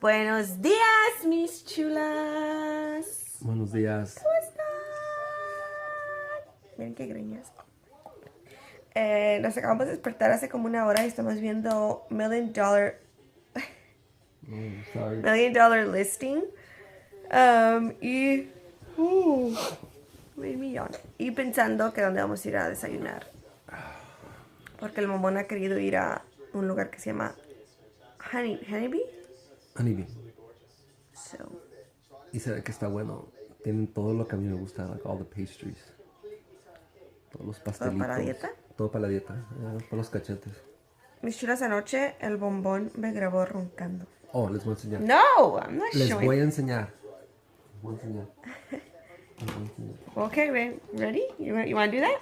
Buenos días, mis chulas. Buenos días. ¿Cómo están? Miren qué greñas. Nos acabamos de despertar hace como una hora y estamos viendo Million Dollar Listing. Y pensando que dónde vamos a ir a desayunar. Porque el momón ha querido ir a un lugar que se llama Honeybee. So. Y se ve que está bueno. Tienen todo lo que a mí me gusta, like all the pastries. Todos los pastelitos. ¿Todo para la dieta? Todo para la dieta, para los cachetes. Mis chulas, anoche el bombón me grabó roncando. Oh, les voy a enseñar. No, I'm not Les showing. voy a enseñar. Les voy a enseñar. Okay, ready? You want to do that?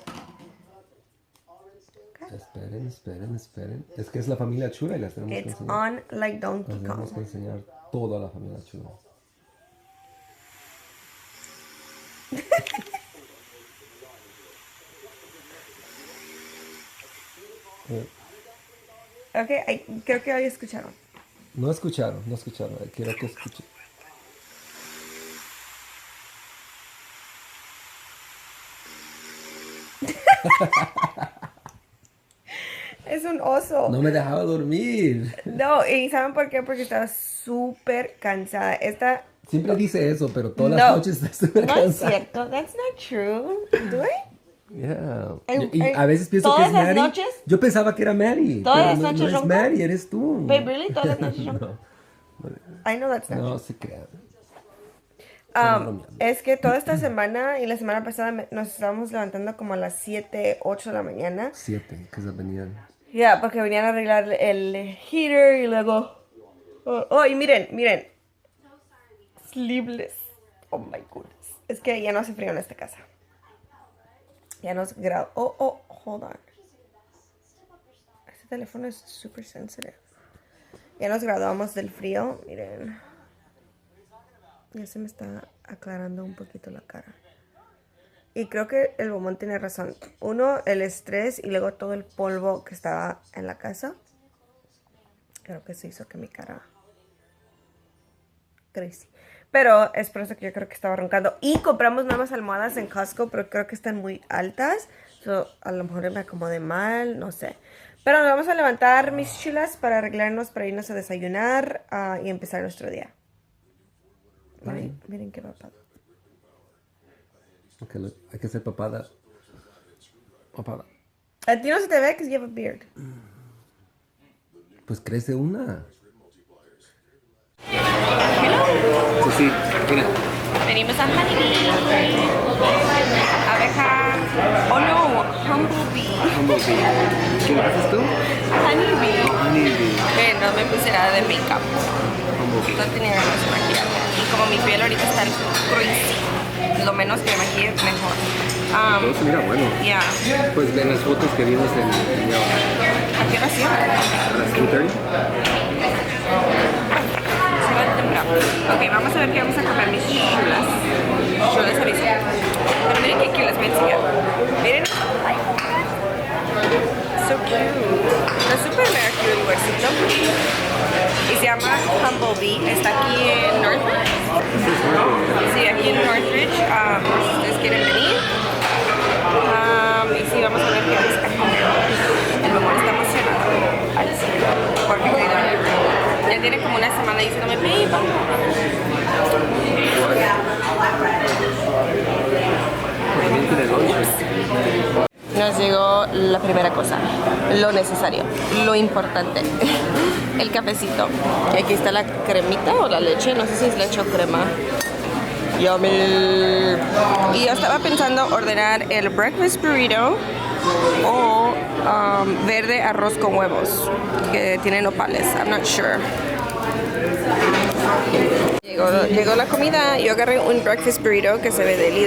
Esperen. Es que es la familia Chula y les tenemos que It's enseñar. on like Donkey Les tenemos Kong. que enseñar toda la familia Chula. Okay, creo que hoy escucharon. No escucharon. Quiero que escuchen. Es un oso. No me dejaba dormir. No, ¿y saben por qué? Porque estaba súper cansada. Siempre dice eso, pero todas No, las noches está súper no es cansada. cierto. That's not true. Do I? Yeah. Ay, Y ay, a veces pienso que ¿todas es las Mary. noches? Yo pensaba que era Mary. ¿Todas pero las no, noches no es ronca? Mary, eres tú. Babe, really? ¿Todas las noches ronca? No, I know that's not no true. se crean. Es que toda esta semana y la semana pasada nos estábamos levantando como a las 7, 8 de la mañana. 7, que se venían. Ya, porque venían a arreglar el heater y luego... Oh, y miren. Sleeveless. Oh my goodness. Es que ya no hace frío en esta casa. Ya nos grabó. Hold on. Este teléfono es super sensitive. Ya nos graduamos del frío. Miren. Ya se me está aclarando un poquito la cara. Y creo que el bombón tiene razón. Uno, el estrés y luego todo el polvo que estaba en la casa. Creo que se hizo que mi cara... crazy. Pero es por eso que yo creo que estaba roncando. Y compramos nuevas almohadas en Costco, pero creo que están muy altas. So, a lo mejor me acomodé mal, no sé. Pero nos vamos a levantar, mis chulas, para arreglarnos, para irnos a desayunar y empezar nuestro día. Miren qué papado. Okay, hay que hacer papada. A ti no se te ve because you have a beard. Pues crece una. Hello. Sí, mira. Venimos a Honeybee. Abeja. Oh no, Humblebee. ¿Qué haces tú? Honeybee. No me puse nada de make-up. No tenía ganas de maquillarme. Y como mi piel ahorita está crazy, lo menos que me maquille, mejor. Todo se mira bueno. Ya. Pues en las fotos que vimos en ¿A qué hora cierra? a las 2:30. Se va temprano. Ok, vamos a ver qué vamos a comer, mis chulas. Yo les aviso. Pero miren qué cute, les voy a enseñar. Miren. So cute. Está súper mega cute el lugarcito. Y se llama Humblebee. Está aquí en Northridge. Sí, aquí en Northridge. Si ustedes quieren venir. Y sí, vamos a ver qué vamos a comer. El mamón está emocionado. Ay, sí. Porque ya tiene como una semana diciéndome, baby, vamos. Nos llegó la primera cosa, lo necesario, lo importante, el cafecito. Y aquí está la cremita o la leche, no sé si es leche o crema. Yummy. Y yo estaba pensando ordenar el breakfast burrito o verde arroz con huevos, que tiene nopales, I'm not sure. Llegó la comida, yo agarré un breakfast burrito que se ve deli.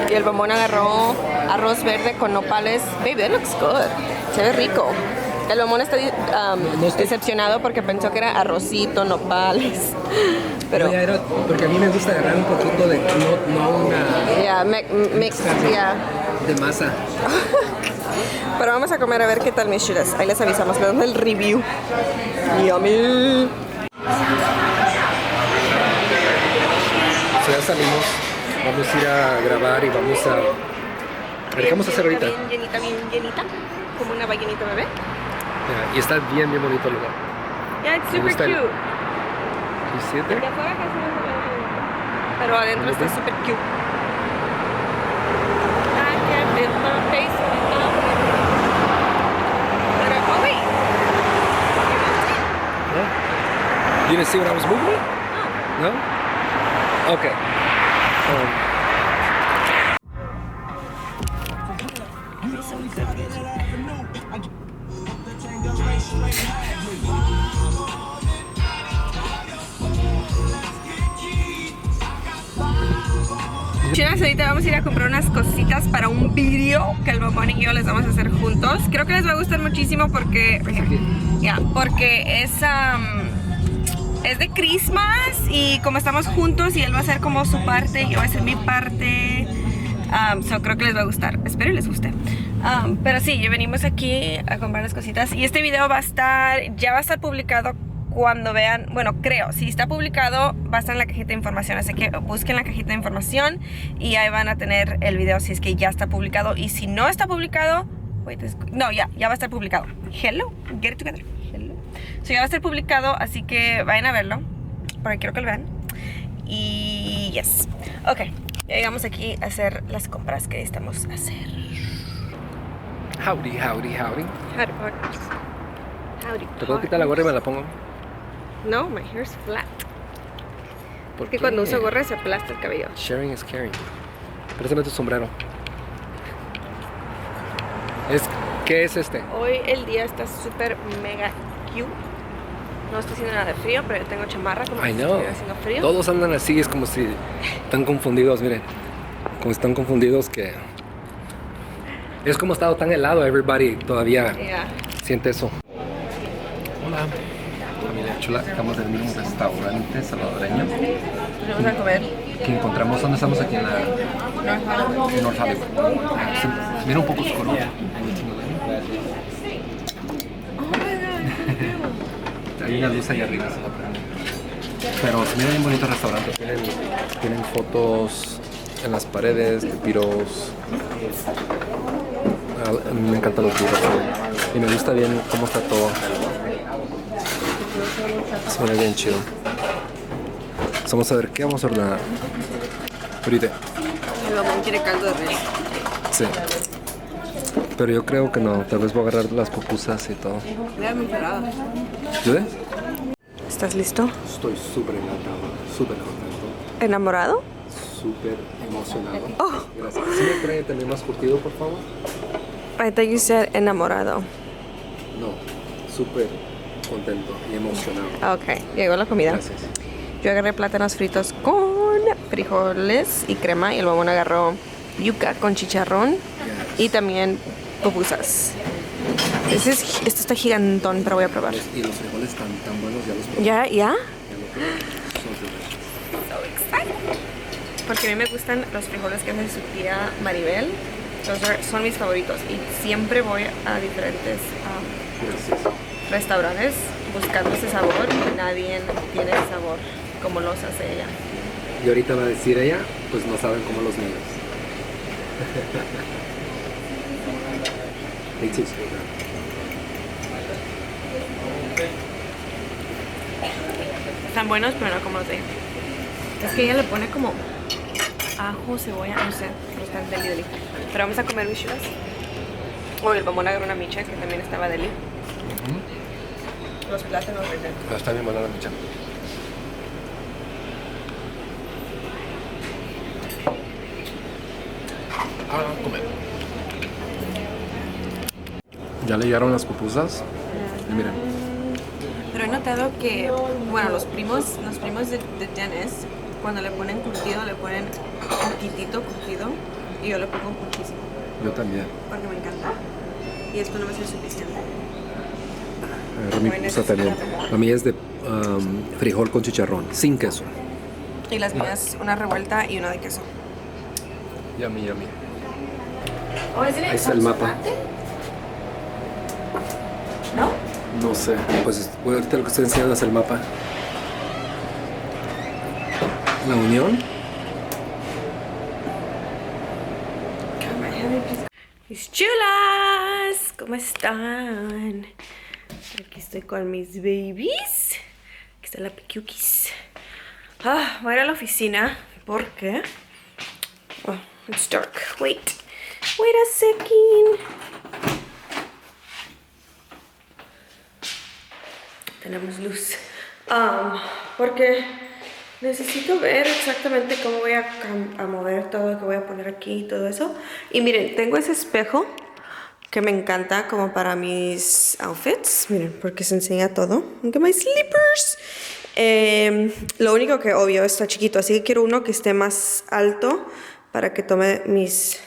Y el bombón agarró arroz verde con nopales. Baby, that looks good. Se ve rico. El bombón está decepcionado porque pensó que era arrocito, nopales. Pero No, ya era, porque a mí me gusta agarrar un poquito de, no una yeah, mix, yeah. de masa. Pero vamos a comer a ver qué tal, mis chulas. Ahí les avisamos, le damos el review. Yummy. So ya salimos, vamos a ir a grabar y vamos a... A ver, ¿qué vamos a hacer ahorita? Bien llenita, como una ballenita bebé. Yeah, y está bien bonito el lugar. Yeah, it's Me super gusta cute. You see it De there? afuera casi no se ve mucho, pero adentro está super cute. I can't feel my face without it. Pero, oh wait. No? You didn't see when I was moving? No? Okay. Chinas, ahorita vamos a ir a comprar unas cositas para un video que el Bombón y yo les vamos a hacer juntos. Creo que les va a gustar muchísimo porque porque es de Christmas y como estamos juntos y él va a hacer como su parte y yo voy a hacer mi parte. So creo que les va a gustar. Espero les guste. Pero sí, ya venimos aquí a comprar las cositas y este video ya va a estar publicado cuando vean, bueno, creo, si está publicado va a estar en la cajita de información, así que busquen la cajita de información y ahí van a tener el video si es que ya está publicado, y si no está publicado, no, ya va a estar publicado. Hello, get it together. Hello. So ya va a estar publicado, así que vayan a verlo, porque quiero que lo vean. Y yes, ok, ya llegamos aquí a hacer las compras que necesitamos hacer. Howdy, howdy, howdy. Howdy. ¿Te puedo quitar la gorra y me la pongo? No, my hair's flat. ¿Por Porque qué? cuando uso gorra se aplasta el cabello. Sharing is caring. Préstame tu sombrero. ¿Qué es este? Hoy el día está súper mega cute. No está haciendo nada de frío, pero yo tengo chamarra como I si know. estuviera haciendo frío. Todos andan así, es como si están confundidos, miren. Como están confundidos que... Es como ha estado tan helado, everybody todavía Yeah. siente eso. Hola. Familia chula, acabamos de venir a un restaurante salvadoreño Vamos a comer. que encontramos, ¿dónde estamos? Aquí en la... En North Hollywood. Se mira un poco oscuro. Hay una luz ahí arriba, se la prende. Pero se mira bien bonito el restaurante. Tienen fotos en las paredes de piros. A mí me encantan los piros. Y me gusta bien cómo está todo. Se ve bien chido. Vamos a ver qué vamos a ordenar. Ahorita. El Bombón quiere caldo de res. Sí. Pero yo creo que no. Tal vez voy a agarrar las pupusas y todo. Mira mi pelado. ¿Yo? ¿Estás listo? Estoy súper encantado. Súper contento. ¿Enamorado? Súper emocionado. Oh. Gracias. ¿Sí me trae también más curtido, por favor? I thought you said enamorado. No. Súper contento y emocionado. Ok, llegó la comida. Gracias. Yo agarré plátanos fritos con frijoles y crema y el Bombón agarró yuca con chicharrón y también pupusas. Este está gigantón, pero voy a probar. Y los frijoles tan buenos, ya los probé. ¿Ya? Ya lo probé. Son delicious. Porque a mí me gustan los frijoles que hace su tía Maribel. Son mis favoritos y siempre voy a diferentes Gracias. restaurantes buscando ese sabor y nadie tiene el sabor como los hace ella. Y ahorita va a decir ella, pues no saben cómo los míos. Me too. Están buenos, pero no como los de ella. Es que ella le pone como ajo, cebolla, no sé, pero están deli. Pero vamos a comer michuras. O el Bombón agarró una micha que también estaba deli. Los plátanos rellenos. Pero está bien buena la micha. A comer. Ya le llegaron las pupusas. Y miren. Pero he notado que, bueno, los primos de Dennis, cuando le ponen curtido, le ponen un poquitito curtido y yo le pongo muchísimo. Yo también. Porque me encanta. Y esto no va a ser suficiente. Agarré mi pupusa también. La mía es de frijol con chicharrón, sin queso. Y las mías, una revuelta y una de queso. Yummy, yummy. Ahí Ahí está el mapa. ¿No? No sé. Pues ahorita lo que estoy enseñando es el mapa. La unión. Mis chulas, ¿cómo están? Aquí estoy con mis babies. Aquí está la Pikiukis. Voy a ir a la oficina porque... Oh, it's dark. Wait a second. Tenemos luz. Porque necesito ver exactamente cómo voy a mover todo, que voy a poner aquí y todo eso. Y miren, tengo ese espejo que me encanta como para mis outfits. Miren, porque se enseña todo. Look at my slippers. Lo único que obvio está chiquito, así que quiero uno que esté más alto para que tome mis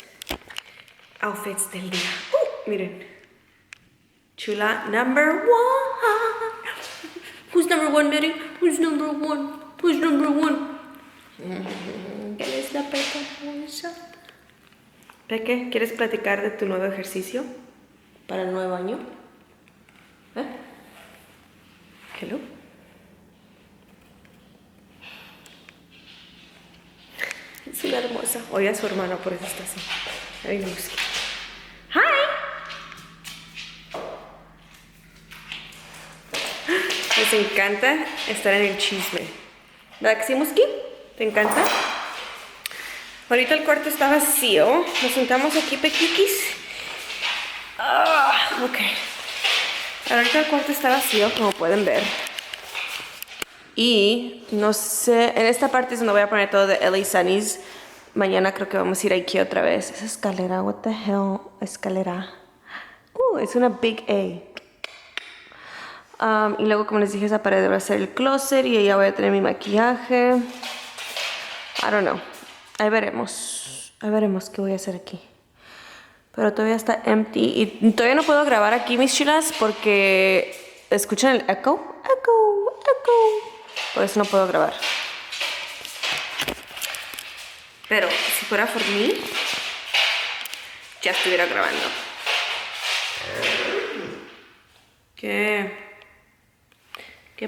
outfits del día. Miren. Chula number one. Who's number one, Mary? Who's number one? Who's number one? ¿Qué es la Peque? Peque, ¿quieres platicar de tu nuevo ejercicio para el nuevo año? Hello. Es una hermosa. Oye a su hermano, por eso está así. Ay, Musky. Hi. Les encanta estar en el chisme. ¿Verdad que sí, Musky? ¿Te encanta? Ahorita el cuarto está vacío. Nos sentamos aquí, Pequiquis. Ok. Ahorita el cuarto está vacío, como pueden ver. Y no sé, en esta parte es donde voy a poner todo de LA Sunnies. Mañana creo que vamos a ir aquí otra vez. Esa escalera, what the hell, escalera. Es una Big A. Y luego, como les dije, esa pared va a ser el closet y ya voy a tener mi maquillaje. I don't know. Ahí veremos. Ahí veremos qué voy a hacer aquí. Pero todavía está empty. Y todavía no puedo grabar aquí, mis chulas, porque escuchan el echo. Echo. Por eso no puedo grabar. Pero si fuera por mí, ya estuviera grabando. ¿Qué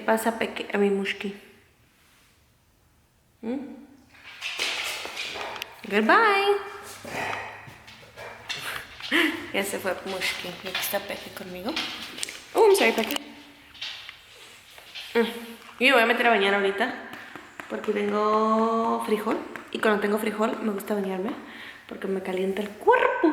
pasa, Peque? A mi Mushki. Goodbye. Ya se fue Mushki. Y aquí está Peque conmigo. I'm sorry, Peque. Yo me voy a meter a bañar ahorita porque tengo frijol. Y cuando tengo frijol me gusta bañarme porque me calienta el cuerpo.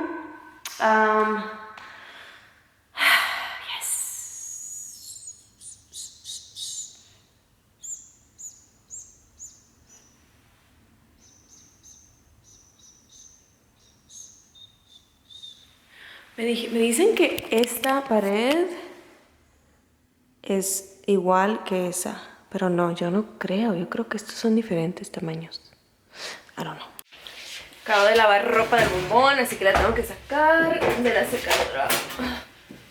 Me dicen que esta pared es igual que esa, pero no, yo no creo. Yo creo que estos son diferentes tamaños. I don't know. Acabo de lavar ropa del bombón, así que la tengo que sacar de la secadora.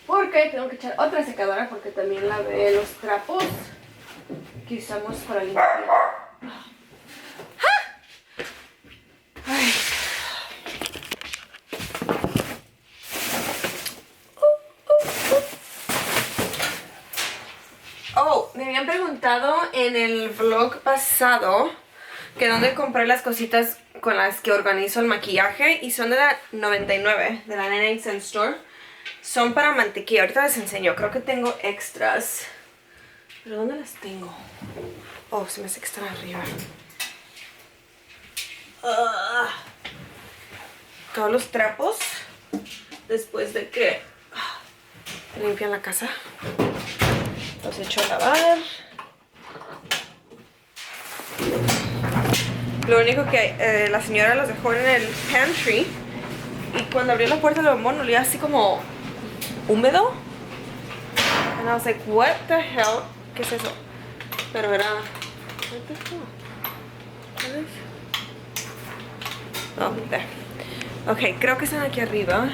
Porque tengo que echar otra secadora porque también lavé los trapos que usamos para limpiar. Ay. Me habían preguntado en el vlog pasado que dónde compré las cositas con las que organizo el maquillaje y son de la 99, de la 99 Cent Store. Son para mantequilla, ahorita les enseño, creo que tengo extras. ¿Pero dónde las tengo? Se me hace que están arriba. Todos los trapos después de que limpian la casa. Los echo a lavar. Lo único que la señora los dejó en el pantry. Y cuando abrió la puerta del bombón olía así como húmedo. And I was like, what the hell? ¿Qué es eso? Pero era... What the hell? Oh, there. Ok, creo que están aquí arriba.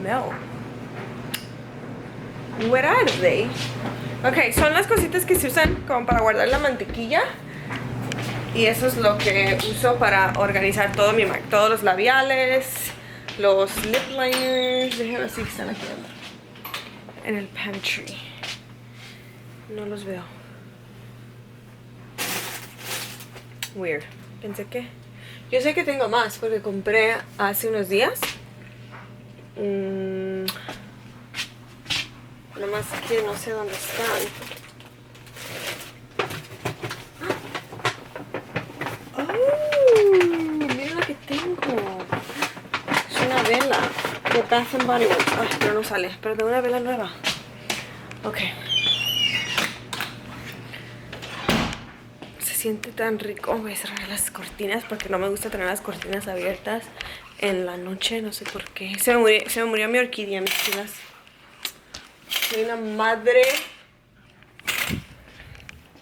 No. Where are they? Ok, son las cositas que se usan como para guardar la mantequilla. Y eso es lo que uso para organizar todo todos los labiales, los lip liners. Déjenme ver si están aquí en el pantry. No los veo. Weird. Pensé que... Yo sé que tengo más porque compré hace unos días. Nomás que no sé dónde están. ¡Oh! Mira lo que tengo. Es una vela de Bath and Body Works. Ay, pero no sale. Pero tengo una vela nueva. Ok. Se siente tan rico. Voy a cerrar las cortinas porque no me gusta tener las cortinas abiertas en la noche. No sé por qué. Se me murió mi orquídea, mis chicas. Soy una madre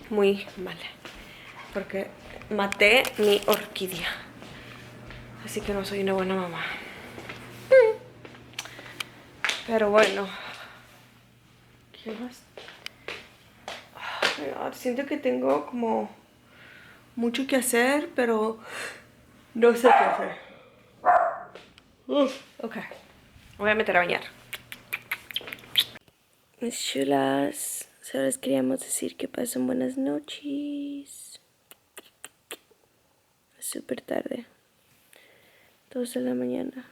muy mala. Porque maté mi orquídea. Así que no soy una buena mamá. Pero bueno. ¿Qué más? Oh my God, siento que tengo como mucho que hacer, pero no sé qué hacer. Ok. Voy a meter a bañar. Mis chulas, solo les queríamos decir que pasen buenas noches. Es súper tarde. 2 de la mañana.